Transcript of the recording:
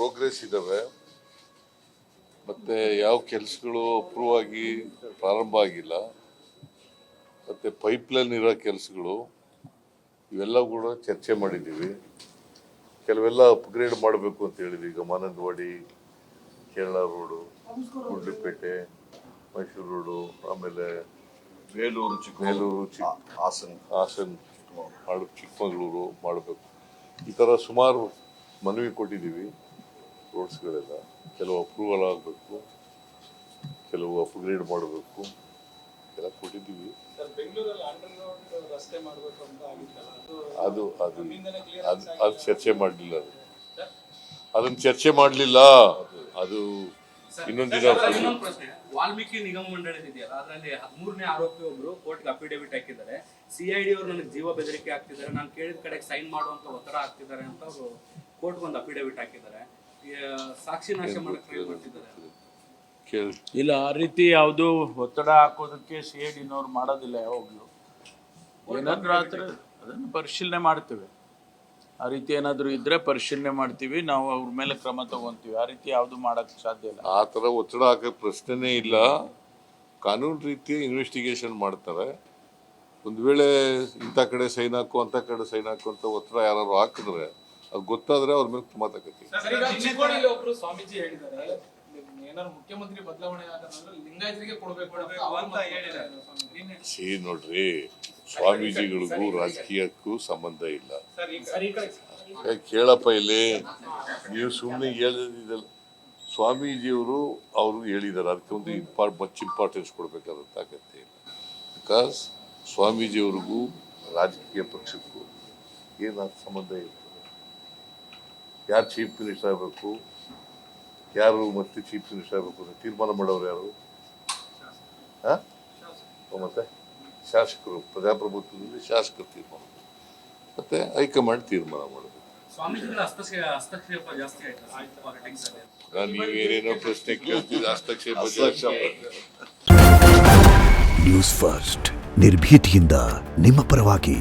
Progress ಇದ್ದಾವೆ. ಮತ್ತು ಯಾವ ಕೆಲಸಗಳು ಅಪ್ರೂವ್ ಆಗಿ ಪ್ರಾರಂಭ ಆಗಿಲ್ಲ, ಮತ್ತು ಪೈಪ್ಲೈನ್ ಇರೋ ಕೆಲಸಗಳು ಇವೆಲ್ಲ ಕೂಡ ಚರ್ಚೆ ಮಾಡಿದ್ದೀವಿ. ಕೆಲವೆಲ್ಲ ಅಪ್ಗ್ರೇಡ್ ಮಾಡಬೇಕು ಅಂತ ಹೇಳಿದ್ವಿ. ಈಗ ಮಾನಂದವಾಡಿ, ಕೇರಳ ರೋಡು, ಗುಂಡ್ಲುಪೇಟೆ, ಮೈಸೂರು ರೋಡು, ಆಮೇಲೆ ಬೇಲೂರು ಹಾಸನ್ ಚಿಕ್ಕಮಗಳೂರು ಮಾಡಬೇಕು. ಈ ಥರ ಸುಮಾರು ಮನವಿ ಕೊಟ್ಟಿದ್ದೀವಿ. ರೋಡ್ಸ್ಗಳೆಲ್ಲ ಕೆಲವು ಅಪ್ರೂವಲ್ ಆಗಬೇಕು, ಕೆಲವು ಅಪ್ಗ್ರೇಡ್ ಮಾಡಬೇಕು ಎಲ್ಲ ಕೊಟ್ಟಿದ್ದೀವಿ. ಅದು ಚರ್ಚೆ ಮಾಡಲಿಲ್ಲ. ಅದನ್ನು ಚರ್ಚೆ ಮಾಡಲಿಲ್ಲ. ಅದು ಇನ್ನೊಂದು ದಿನ. ವಾಲ್ಮೀಕಿ ನಿಗಮ ಮಂಡಳಿ ಇದೆಯಲ್ಲ, ಅದರಲ್ಲಿ 13ನೇ ಆರೋಪಿ ಒಬ್ರು ಕೋರ್ಟ್ಗೆ ಅಫಿಡೇವಿಟ್ ಹಾಕಿದ್ದಾರೆ. ಸಿಐಡಿ ಅವರು ನನಗೆ ಜೀವ ಬೆದರಿಕೆ ಆಗ್ತಿದ್ದಾರೆ, ನಾನು ಕೇಳಿದ ಕಡೆಗೆ ಸೈನ್ ಮಾಡುವಂತ ಒತ್ತಡ ಆಗ್ತಿದ್ದಾರೆ ಅಂತ ಅವರು ಕೋರ್ಟ್ಗೆ ಒಂದು ಅಫಿಡೇವಿಟ್ ಹಾಕಿದ್ದಾರೆ. ಸಾಕ್ಷಿ ನಾಶ ಮಾಡಕ್ಕೆ ಟ್ರೈ ಮಾಡ್ತಿದ್ದಾರೆ. ಇಲ್ಲ, ಆ ರೀತಿ ಯಾವುದು ಒತ್ತಡ ಹಾಕೋದಕ್ಕೆ ಸಿಐಡಿನವ್ರು ಮಾಡೋದಿಲ್ಲ. ಯಾವಾಗಲೂ ಏನಾದ್ರೂ ಆದ್ರೆ ಅದನ್ನು ಪರಿಶೀಲನೆ ಮಾಡ್ತೇವೆ. ಆ ರೀತಿ ಏನಾದರೂ ಇದ್ರೆ ಪರಿಶೀಲನೆ ಮಾಡ್ತೀವಿ, ನಾವು ಅವ್ರ ಮೇಲೆ ಕ್ರಮ ತಗೊಂತೀವಿ. ಆ ರೀತಿ ಯಾವುದು ಮಾಡಕ್ಕೆ ಸಾಧ್ಯ ಇಲ್ಲ. ಆ ಥರ ಒತ್ತಡ ಹಾಕೋ ಪ್ರಶ್ನೆನೇ ಇಲ್ಲ. ಕಾನೂನು ರೀತಿ ಇನ್ವೆಸ್ಟಿಗೇಷನ್ ಮಾಡ್ತಾರೆ. ಒಂದು ವೇಳೆ ಇಂಥ ಕಡೆ ಸೈನ್ ಹಾಕು, ಅಂಥ ಕಡೆ ಸೈನ್ ಹಾಕು ಅಂತ ಒತ್ತಡ ಯಾರು ಹಾಕಿದ್ರೆ ಅದು ಗೊತ್ತಾದ್ರೆ ಅವ್ರ ಮೇಲೆ ಮಾತಾಡ್ತೀವಿ. ಒಬ್ರು ಸ್ವಾಮೀಜಿ ಹೇಳಿದ್ದಾರೆ, ಏನಾದ್ರು ಮುಖ್ಯಮಂತ್ರಿ ಬದಲಾವಣೆ ಆದ್ರೆ ಲಿಂಗಾಯತರಿಗೆ ಕೊಡಬೇಕು ಅಂತ ಹೇಳಿದ್ದಾರೆ. ನೋಡ್ರಿ, ಸ್ವಾಮೀಜಿಗಳಿಗೂ ರಾಜಕೀಯಕ್ಕೂ ಸಂಬಂಧ ಇಲ್ಲ. ಕೇಳಪ್ಪ, ಇಲ್ಲಿ ನೀವು ಸುಮ್ಮನೆ ಹೇಳಿದಲ್ಲ. ಸ್ವಾಮೀಜಿಯವರು ಅವರು ಹೇಳಿದ್ದಾರೆ, ಅದಕ್ಕೆ ಒಂದು ಮಚ್ ಇಂಪಾರ್ಟೆನ್ಸ್ ಕೊಡಬೇಕಾದಂತ ಅಗತ್ಯ ಇಲ್ಲ. ಬಿಕಾಸ್ ಸ್ವಾಮೀಜಿಯವ್ರಿಗೂ ರಾಜಕೀಯ ಪಕ್ಷಕ್ಕೂ ಏನು ಸಂಬಂಧ ಇರ್ತದೆ. ಯಾರು ಚೀಫ್ ಮಿನಿಸ್ಟರ್ ಆಗಬೇಕು, ಯಾರು ಮತ್ತೆ ಚೀಫ್ ಮಿನಿಸ್ಟರ್ ಆಗಬೇಕು ಅಂತ ತೀರ್ಮಾನ ಮಾಡೋರು ಯಾರು? ಮತ್ತೆ ಶಾಸಕರು. ಪ್ರಜಾಪ್ರಭುತ್ವದಲ್ಲಿ ಶಾಸಕರು ತೀರ್ಮಾನ, ಮತ್ತೆ ಹೈಕಮಾಂಡ್ ತೀರ್ಮಾನ ಮಾಡಬೇಕು. ನೀವೇನೇನೋ ಪ್ರಶ್ನೆ ಕೇಳ್ತಿದ್ದೆ, ಹಸ್ತಕ್ಷೇಪ. ನ್ಯೂಸ್ ಫಸ್ಟ್ ನಿರ್ಭೀತಿಯಿಂದ ನಿಮ್ಮ ಪರವಾಗಿ.